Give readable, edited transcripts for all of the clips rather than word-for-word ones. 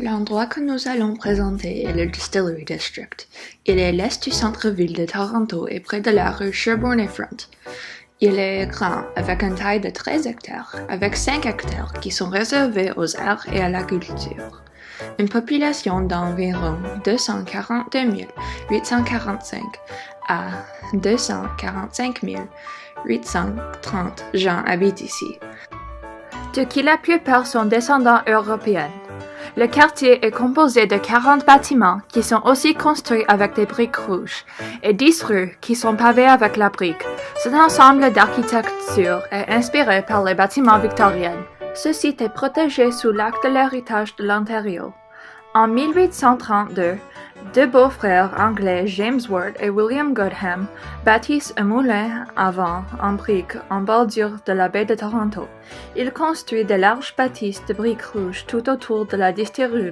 L'endroit que nous allons présenter est le Distillery District. Il est l'est du centre-ville de Toronto et près de la rue Sherbourne et Front. Il est grand, avec une taille de 13 hectares, avec 5 hectares qui sont réservés aux arts et à l'agriculture. Une population d'environ 242 845 à 245 830 gens habitent ici, de qui la plupart sont descendants européens. Le quartier est composé de 40 bâtiments qui sont aussi construits avec des briques rouges et 10 rues qui sont pavées avec la brique. Cet ensemble d'architecture est inspiré par les bâtiments victoriens. Ce site est protégé sous l'acte de l'héritage de l'Ontario. En 1832, deux beaux-frères anglais James Ward et William Godham bâtissent un moulin à vent en briques en bordure de la baie de Toronto. Ils construisent de larges bâtisses de briques rouges tout autour de la distillerie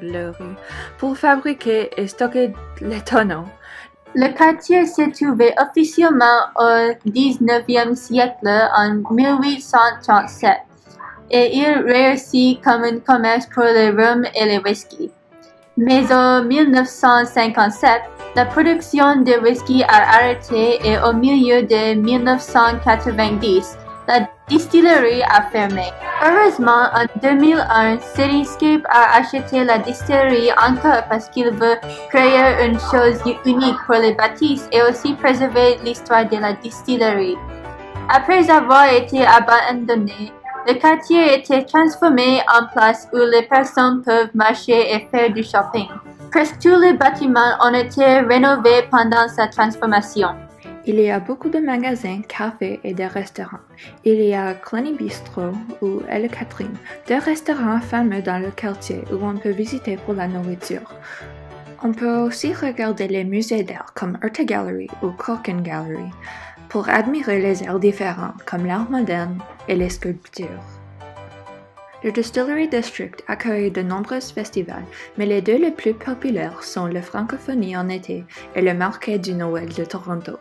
pour fabriquer et stocker les tonneaux. Le quartier s'est trouvé officiellement au 19e siècle en 1837 et il réussit comme un commerce pour le rhum et le whisky. Mais en 1957, la production de whisky a arrêté et au milieu de 1990, la distillerie a fermé. Heureusement, en 2001, Cityscape a acheté la distillerie encore parce qu'il veut créer une chose unique pour les bâtisses et aussi préserver l'histoire de la distillerie. Après avoir été abandonné, le quartier a été transformé en place où les personnes peuvent marcher et faire du shopping. Presque tous les bâtiments ont été rénovés pendant sa transformation. Il y a beaucoup de magasins, cafés et de restaurants. Il y a Clenny Bistro ou Elle Catherine, deux restaurants fameux dans le quartier où on peut visiter pour la nourriture. On peut aussi regarder les musées d'art comme Urte Gallery ou Corkin Gallery pour admirer les arts différents comme l'art moderne et les sculptures. Le Distillery District accueille de nombreux festivals, mais les deux les plus populaires sont le Francophonie en été et le Marché du Noël de Toronto.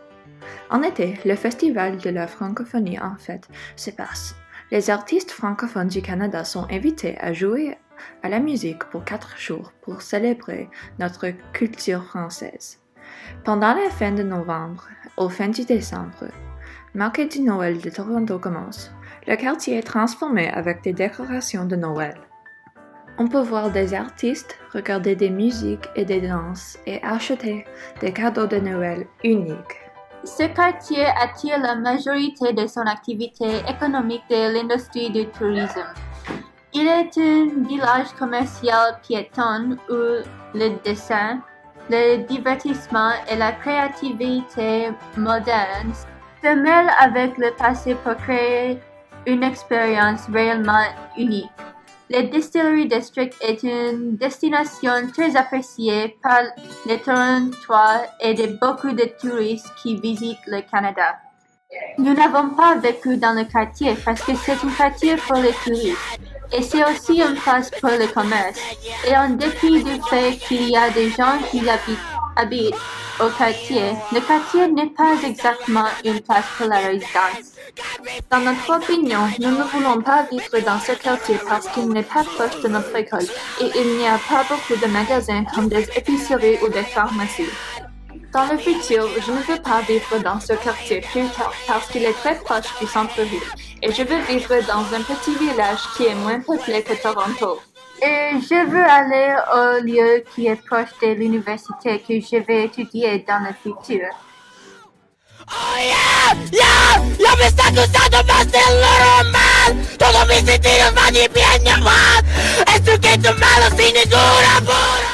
En été, le Festival de la Francophonie en fête se passe. Les artistes francophones du Canada sont invités à jouer à la musique pour 4 jours pour célébrer notre culture française. Pendant la fin de novembre, au fin du décembre, le Marché du Noël de Toronto commence. Le quartier est transformé avec des décorations de Noël. On peut voir des artistes, regarder des musiques et des danses et acheter des cadeaux de Noël uniques. Ce quartier attire la majorité de son activité économique de l'industrie du tourisme. Il est un village commercial piéton où le dessin, le divertissement et la créativité moderne se mêlent avec le passé pour créer une expérience réellement unique. Le Distillery District est une destination très appréciée par les Torontois et de beaucoup de touristes qui visitent le Canada. Nous n'avons pas vécu dans le quartier parce que c'est un quartier pour les touristes et c'est aussi une place pour le commerce. Et en dépit du fait qu'il y a des gens qui habitent au quartier, le quartier n'est pas exactement une place pour la résidence. Dans notre opinion, nous ne voulons pas vivre dans ce quartier parce qu'il n'est pas proche de notre école et il n'y a pas beaucoup de magasins comme des épiceries ou des pharmacies. Dans le futur, je ne veux pas vivre dans ce quartier plus tard parce qu'il est très proche du centre-ville et je veux vivre dans un petit village qui est moins peuplé que Toronto. Et je veux aller au lieu qui est proche de l'université que je vais étudier dans le futur. ¡Oh, ¡Ya me está acusando más del normal! Todos mis sentidos van y bien mal. Esto que es malo sin ningún amor.